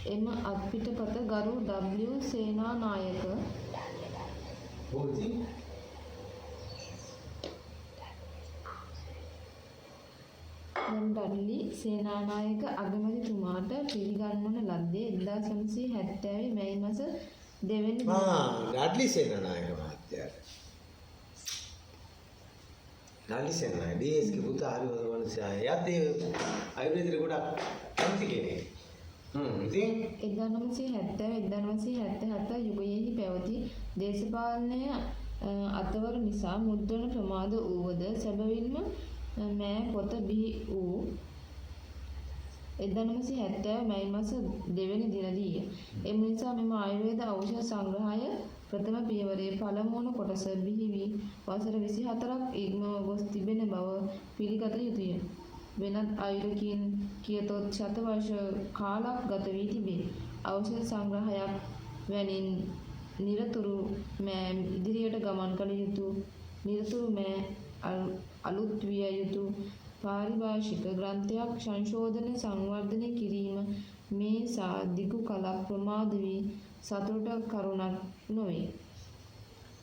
එම අත්පිටපත ගරු W සේනානායක දම්ඩල්ලි සේනානායක අගමැතිතුමාට පිළිගන්වන ලද්දේ 1970 මැයි මාස 2 වෙනි ඩඩ්ලි සේනානායක මහත්තයාට. ඩඩ්ලි සේනානායක ඩීඑස් ගේ පුතා හරි හොඳ මනුස්සයා. එයාත් ඒ ආයුර්වේදෙට ගොඩක් කැමති කෙනෙක්. ඉතින් 1970-1977 යුගයෙහි පැවති දේශපාලනය අතවර නිසා මුද්‍රණ ප්‍රමාද වූවද සැබවින්ම මෑ පොත බිහි වූ 1970 මැයි මාස 2 වෙනි දිනදීය. එම නිසා මෙම ආයුර්වේද ඖෂධ සංග්‍රහය ප්‍රථම පියවරේ පළමුවන කොටස බිහි වී වසර 24ක් ඉක්මව ගොස් තිබෙන බව පිළිගත යුතුය. වෙනත් අයුරකින් කියතොත් ශත වර්ෂ කාලක් ගත වී තිබේ. ඖෂධ සංග්‍රහයක් වැනි නිරතුරු මෑ ඉදිරියට ගමන් කළ යුතු නිරතුරු මෑ අලුත් විය යුතු පාරිභාෂික ග්‍රන්ථයක් සංශෝධන සංවර්ධනය කිරීම මේ සා දිගු කලක් ප්‍රමාද වී සතුටක් කරුණක් නොවේ.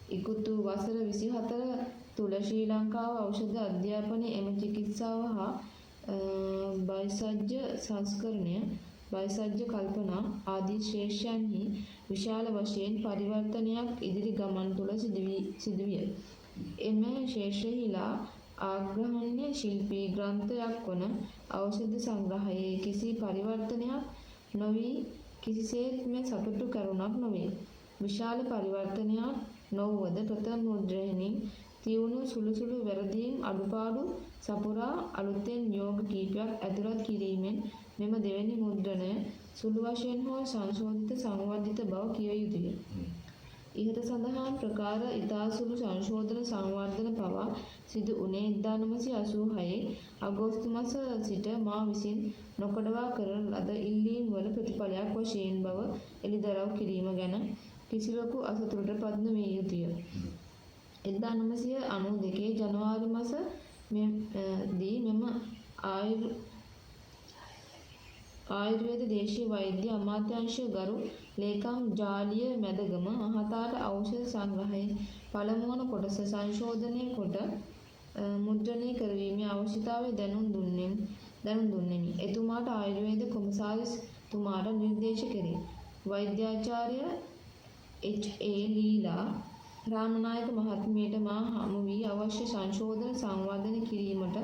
ඉකුතු වසර 24 තුල ශ්‍රී ලංකාව ඖෂධ අධ්‍යාපනයේ එම චිකිත්සාව හා බයිසජ්‍ය සංස්කරණය බයිසජ්‍ය කල්පනා ආදී ශ්‍රේෂ්ඨයන්හි විශාල වශයෙන් පරිවර්තනයක් ඉදිරි ගමන් තුළ සිදුවිය. එම ශේෂ්ඨහිලා ආග්‍රහණ්‍ය ශිල්පී ග්‍රන්ථයක් වන ඖෂධ සංග්‍රහයේ කිසි පරිවර්තනයක් නොවී කිසිසේත්ම සතුටු කරුණක් නොවේ. විශාල පරිවර්තනයක් නොවුවද ප්‍රථම මුද්‍රණයෙන් තියුණු සුළු වැරදීම් අඩුපාඩු සපුරා අලුතෙන් යෝග කීපයක් ඇතුළත් කිරීමෙන් මෙම දෙවැනි මුද්‍රණය සුළු වශයෙන් හෝ සංශෝධිත සංවර්ධිත බව කිව යුතුය. ඉහත සඳහන් ප්‍රකාර ඉතා සුළු සංශෝධන සංවර්ධන පවා සිදු වුණේ 1986 අගෝස්තු මාස සිට මා විසින් නොකඩවා කරන ලද ඉල්ලීම් වල ප්‍රතිඵලයක් වශයෙන් බව එළිදරව් කිරීම ගැන කිසිවකු අසතුටට පත් නොවිය යුතුය. 1992 ජනවාරි මාස දී මෙම ආයුර්වේද දේශීය වෛද්‍ය අමාත්‍යාංශ ගරු ලේකම් ජාලිය මැදගම මහතාට ඖෂධ සංග්‍රහයේ පළමුවන කොටස සංශෝධනය කොට මුද්‍රණය කරවීමේ අවශ්‍යතාවය දැනුම් දුන්නෙමි. එතුමාට ආයුර්වේද කොමසාරිස් තුමාට නිර්දේශ කෙරේ. වෛද්‍යාචාර්ය H.A. ලීලා රාමනායක මහත්මියට මා හමු වී අවශ්‍ය සංශෝධන සංවර්ධන කිරීමට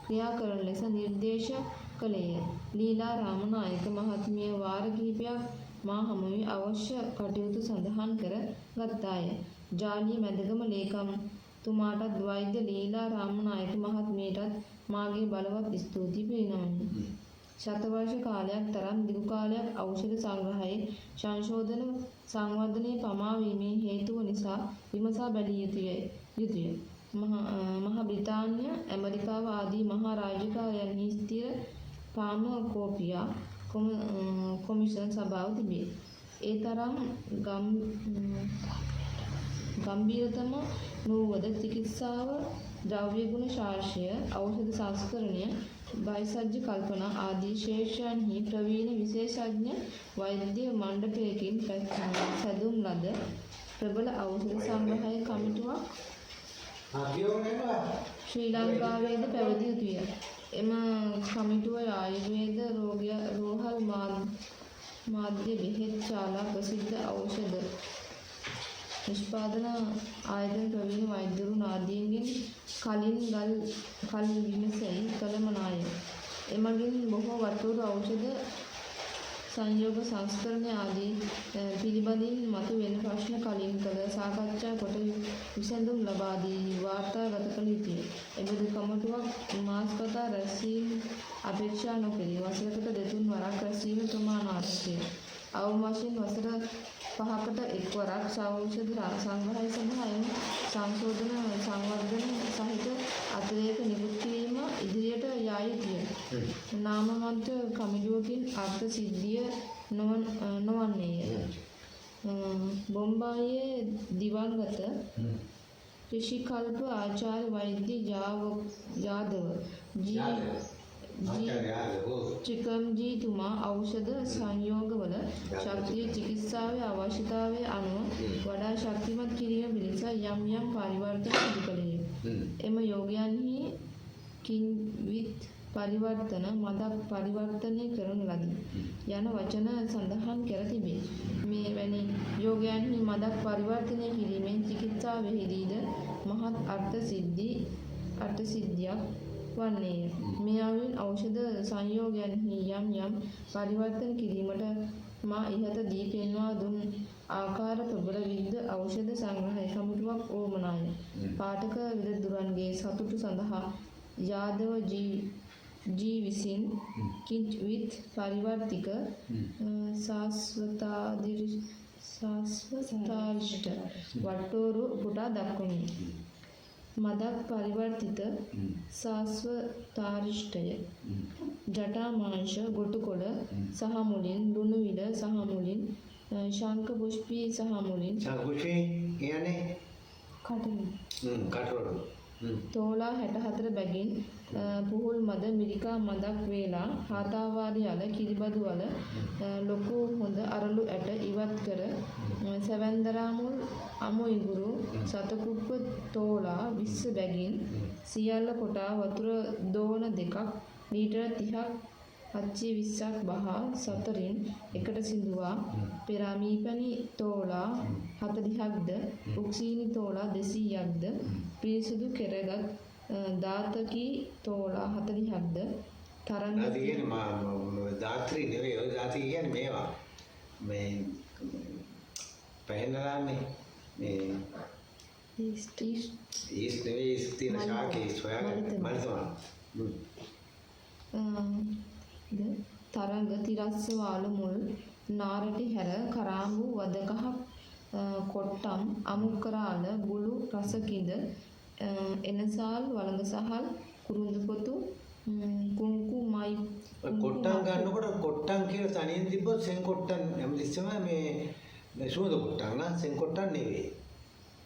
ක්‍රියා කරන ලෙස නිර්දේශ කළේය. ලීලා රාමනායක මහත්මිය වාර කිහිපයක් මා හමු වී අවශ්‍ය කටයුතු සඳහන් කර ගත්තාය. ජාලිය මැදගම ලේකම් තුමාටත් වෛද්‍ය ලීලා රාමනායක මහත්මියටත් මාගේ බලවත් ස්තුති පිරිනමමි. ශතවර්ෂ කාලයක් තරම් දිගු කාලයක් ඖෂධ සංග්‍රහයේ සංශෝධන සංවර්ධනයේ පමා වීමේ හේතුව නිසා විමසා බැලිය යුතුය. මහ බ්‍රිතාන්‍ය ඇමරිකාව ආදී මහා රාජකාරියන්හි ස්ථිර පාමකෝපියා කොමිෂන් සභාව තිබේ. ඒ තරම් ගම්භීරතම නොවුවද චිකිත්සාව ද්‍රව්‍ය ගුණ ශාස්ත්‍රය ඖෂධ සංස්කරණය බයිසජ්‍ය කල්පනා ආදී ශේෂයන්හි ප්‍රවීණ විශේෂඥ වෛද්‍ය මණ්ඩපයකින් සැදුම් ලද ප්‍රබල ඖෂධ සංග්‍රහය කමිටුවක් ශ්‍රී ලංකාවේද පැවතිය යුතුය. එම කමිටුව ආයුර්වේද රෝහල් මාධ්‍ය බෙහෙත් ශාලා ප්‍රසිද්ධ ඖෂධ නිෂ්පාදන ආයතන ප්‍රවීණ වෛද්‍යවරුන් ආදීන්ගෙන් කල් විමසෙයි කළමනාය. එමගින් බොහෝ වටුරු ඖෂධ සංයෝග සංස්කරණ ආදී පිළිබඳින් මතුවෙන ප්‍රශ්න කලින් කළ සාකච්ඡා කොට විසඳුම් ලබා දී වාර්තාගත කළ යුතුය. එබඳු කමිටුවක් මාස්පතා රැස්වීම අපේක්ෂා නොකෙරේ. වසරකට දෙතුන් වරක් රැස්වීම ප්‍රමාණාත්මකය. අවම වශයෙන් වසර 5කට එක්වරක් ඖෂධ සංග්‍රහය සඳහා සංශෝධන සංවර්ධන සහිත අතිරේක නිකුත් කිරීම ඉදිරියට යා යුතුය. නාමවන්ත කමිටුවකින් අර්ථ සිද්ධිය නොවන්නේය. බොම්බායේ දිවංගත ඍෂිකල්ප ආචාර්ය වෛද්‍ය ජාදව චිකම්ජීතුමා ඖෂධ සංයෝගවල ශක්තිය චිකිත්සාවේ අවශ්‍යතාවය අනුව වඩා ශක්තිමත් කිරීම පිණිස යම් යම් පරිවර්තන සිදු කළේය. එම යෝගයන්හි කින්විත් පරිවර්තන, මදක් පරිවර්තනය කරන ලදී යන වචන සඳහන් කර තිබේ. මේ වැනි යෝගයන්හි මදක් පරිවර්තනය කිරීමෙන් චිකිත්සාවෙහිදීද මහත් අර්ථ සිද්ධියක් වන්නේය. මේ අවින් ඖෂධ සංයෝගයන්හි යම් යම් පරිවර්තන කිරීමට මා ඉහත දී පෙන්වා දුන් ආකාර ප්‍රබල විවිධ ඖෂධ සංග්‍රහය කමිටුවක් ඕමනාය. පාඨක විදුරුවන්ගේ සතුට සඳහා යාදව ජී විසින් කින්විත් පරිවර්තික සාස්වතාරිෂ්ඨ වට්ටෝරු උපුටා දක්වමි. මදක් පරිවර්තිත සාස්වතාරිෂ්ඨය ජටාමාංශ ගොටුකොළ සහ මුලින්, ලුණුවිල සහ මුලින්, ශංඛ පුෂ්පී සහ මුලින්, කියන්නේ කටවඩු තෝලා 64 බැගින්, පුහුල් මද, මිරිකා මදක් වේලා, හාතාවාරි අල, කිරිබදු අල, ලොකු හොඳ අරලු ඇට ඉවත් කර, සැවැන්දරා මුල්, අමු ඉඟුරු, සතකුප්ප තෝලා 20 බැගින්, සියල්ල කොටා වතුර දෝන දෙකක්, ලීටර 30ක්, අච්චි 20ක් බහා සතරින් එකට සිඳුවා, පෙරාමීපැණි තෝලා 40ක්ද, උක්සීනි තෝලා 200ක්ද, පිරිසුදු කෙරගත් දාතකී තෝලා 40ක්ද, තරංග දාත්‍රි නෙවෙයි ඔය දාති කියන්නේ මේවා මේ පැහැන්නලාන්නේ මේ ඊස්ට් නෙවෙයි ඊස්ට් තියෙන ශාකේ සොයාගන්න මනසම තරංග තිරස්ස වාලු මුල් නාරටි හැර කරාඹු වදකහ කොට්ටම් අමුකරාල බුළු රසකිඳ එනසාල් වළඟසහල් කුරුඳු පොතු කුංකුමයි කොට්ටම් ගන්නකොට කොට්ටම් කියලා තනියෙන් තිබ්බොත් සෙන් කොට්ටම් හැමතිස්සම මේ සුවඳ කොට්ටම් නා සෙන් කොට්ටම් නෙවෙයි.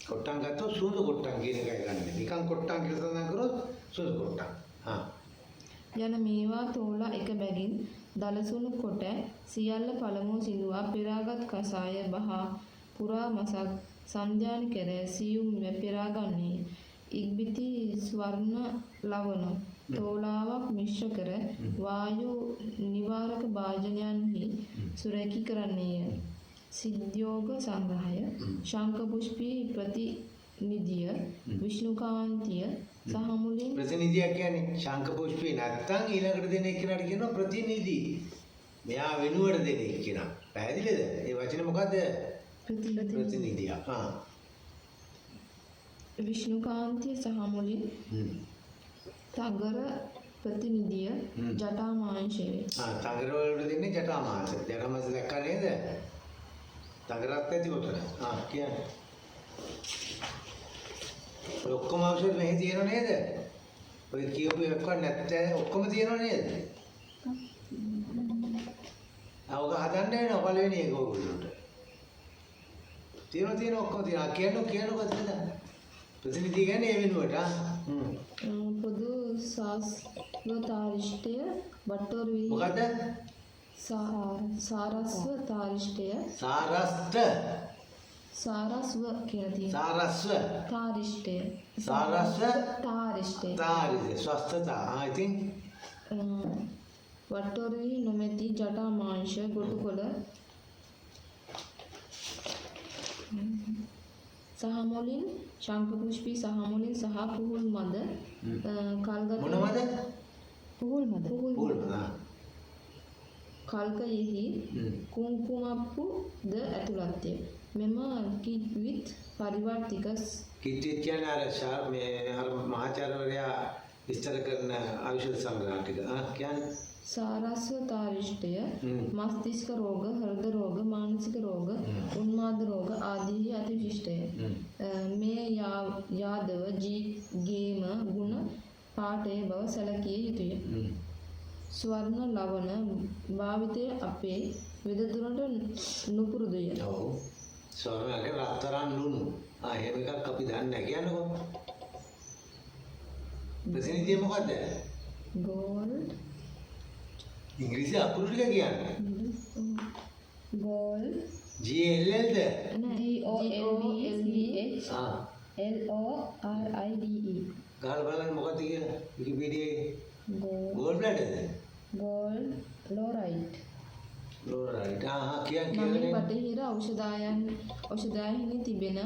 කොට්ටම් ගත්තොත් සුවඳ කොට්ටම් කියන එකයි ගන්න. නිකන් කොට්ටම් කියලා සඳහන් කරොත් සුවඳ කොට්ටම්. යන මේවා තෝලා එක බැගින් දලසුණු කොට සියල්ල පළමුව සිඳුවා පෙරාගත් කසාය බහා පුරා මසක් සන්ධ්‍යාන කර සියුම් පෙරා ගන්නේ. ඉක්බිති ස්වර්ණ ලවණ තෝලාවක් මිශ්‍ර කර වායු නිවාරක භාජනයන්හි සුරැකී කරන්නේය. සිද්ධෝග සංග්‍රහය ශංඛ පුෂ්පී ප්‍රතිනිධිය විෂ්ණුකාන්තිය සහ මුලින් ප්‍රතිනිධිය කියන්නේ ශංඛ පුෂ්පී නැත්තම් ඊළඟට දෙන එක්කනට කියනවා ප්‍රතිනිධි. මෙයා වෙනුවට දෙන එක කියනවා. පැහැදිලිද? ඒ වචනේ මොකද්ද? ප්‍රතිනිධිය. විෂ්ණුකාන්තිය සහ මුලින් තගර ප්‍රතිනිධිය ජටාමාංශය. තගර වලට දෙන්නේ ජටාමාංශ. ජටාමාංශ දැක්කා නේද? තගරත් ඇති උතන. කියන්නේ. ඔක්කොම ඖෂධ මෙහි තියෙනව නේද? ඔය කියපු එකක් නැත්නම් ඔක්කොම තියෙනව නේද? අවක හදන්න වෙනව පළවෙනි එක ඕගොල්ලන්ට. තියෙන ඔක්කොම තියෙනවා. කියන්නකො කොහොමද? ප්‍රතිනිධි කියන්නේ ඒ වෙනුවට පොදු සාස්වතාරිෂ්ඨය වට්ටෝරු මොකද්ද? සාරස්වතාරිෂ්ඨය සාරස්ව කියලා තියෙනවා. සාරස්ව තාරිෂ්ඨය ස්වස්ථතා. I think වට්ටෝරුහි නොමැති ජටාමාංශ ගොටුකොළ සහ මුලින් ශංඛ පුෂ්පී සහ මුලින් සහ පුහුල් මද කල්ගත මොනවද? පුහුල් මද කල්කයෙහි කුංකුමප්පු ද ඇතුළත්ය. මෙම කිත්විත් පරිවර්තික කිත්විත් කියන්නේ අර මහාචාර්යවරයා විස්තර කරන ඖෂධ සංග්‍රහ ටික කියන්නේ සාරස්වතාරිෂ්ඨය මස්තිෂ්ක රෝග, හෘද රෝග, මානසික රෝග, උන්මාද රෝග ආදී අති විශිෂ්ටය. මේ යාදව ගේම ගුණ පාඨයේ බව සැලකිය යුතුය. ස්වර්ණ ලවණ භාවිතය අපේ විදතුරට නුපුරුදුය. ඔව්. ස්වර්ණගේ රත්තරන් ලුණු. එහෙම එකක් අපි දන්නේ නැහැ කියන්නකෝ. ප්‍රතිනිධිය මොකද්ද? gold ඉංග්‍රීසි අකුරු ටික කියන්න. ගෝල් GLLද? GOLDH ආ. LORIDE ගහලා බලන්න මොකක්ද කියලා විකිපීඩියාවේ. ගෝල් ගෝල් බ්ලැඩර්ද? ගෝල් ලෝරයිට් ලෝරයිට්. කියන්න මම කියන්නේ. බටහිර ඖෂධයන්හි තිබෙන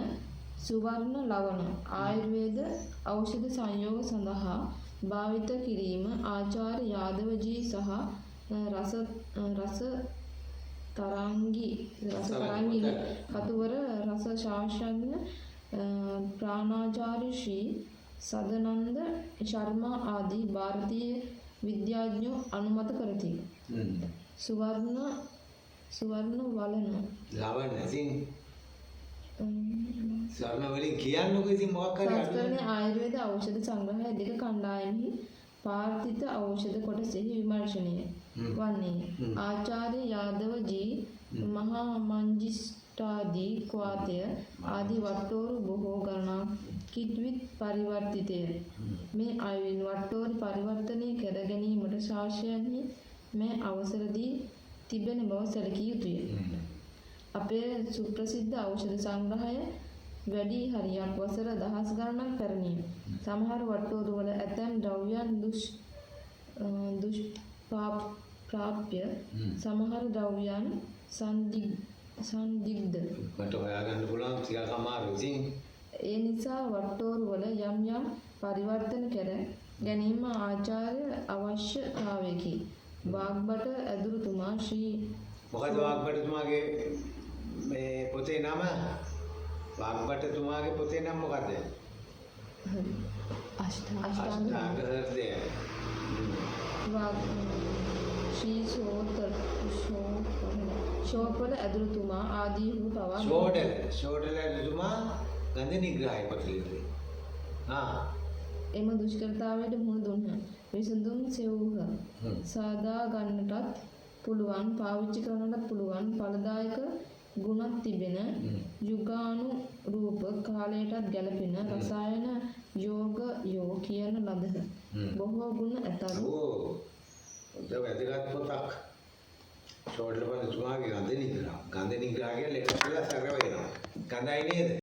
සුවර්ණ ලවණ ආයුර්වේද ඖෂධ සංයෝග සඳහා භාවිත කිරීම ආචාර්ය යාදවජී සහ රස තරංගිනි කතුවර රස ශාස්ත්‍රඥ ප්‍රාණාචාර්ය ශ්‍රී සදනන්ද ශර්මා ආදී ಭಾರತೀಯ විද්‍යාඥයෝ අනුමත කරති. සුවර්ණ වලන ලවණ ඉතින් සර්ණ වලින් කියන්නකො ඉතින් මොකක් හරි සංස්කරණයේ ආයුර්වේද ඖෂධ සංග්‍රහය දෙක කණ්ඩායමෙහි පාර්ථිත ඖෂධ කොටසෙහි විමර්ශනය වන්නේ ආචාර්ය යාදව ජී මහා මංජිෂ්ඨාදී ක්වාතය ආදී වට්ටෝරු බොහෝ ගණනක් කිට්විත් පරිවර්තිතය. මේ අයුරින් වට්ටෝරු පරිවර්තනය කර ගැනීමට ශාස්ත්‍රයන්හි මේ අවසර දී තිබෙන බව සැලකිය යුතුය. අපේ සුප්‍රසිද්ධ ඖෂධ සංග්‍රහය වැඩි හරියක් වසර දහස් ගණනක් පැරණිය. සමහර වට්ටෝරු වල ඇතැම් ද්‍රව්‍යයන් දුෂ්ප්‍රාප්‍ය සමහර ද්‍රව්‍යයන් සංදිග්ධ. මට හොයාගන්න පුළුවන් ටිකක් අමාරුයි ඉතින්. ඒ නිසා වට්ටෝරු වල යම් පරිවර්තන කර ගැනීම ආචාර්ය අවශ්‍යතාවයකි. වාග්බට ඇදුරුතුමා ශ්‍රී මොකද වාග්බටතුමාගේ මේ පොතේ නම? වාග්බටතුමාගේ පොතේ නම මොකද්ද? අෂ්ටාංග හෘදය. ශ්‍රී ෂෝපල ඇදුරුතුමා ආදී වූ පවා ෂෝඩල ඇදුරුතුමා ගන්ධ නිග්‍රහය පොත ලියුවේ. එම දුෂ්කරතාවයට මුහුණ දුන්හ. විසඳුම් සෙව්හ. සාදා ගන්නටත් පුළුවන්, පාවිච්චි කරන්නටත් පුළුවන් ඵලදායක ගුණක් තිබෙන යුගානුරූප කාලයටත් ගැලපෙන රසායන යෝගයෝ කියන ලදහ. බොහෝ ගුණ ඇතලු. ඔය වැදගත් පොතක්. ෂෝඩල බඳුතුමාගේ ගන්ධ නිග්‍රහ. ගන්ධ නිග්‍රහ කියලා එක කියලා සැර වෙනවා. ගඳයි නේද?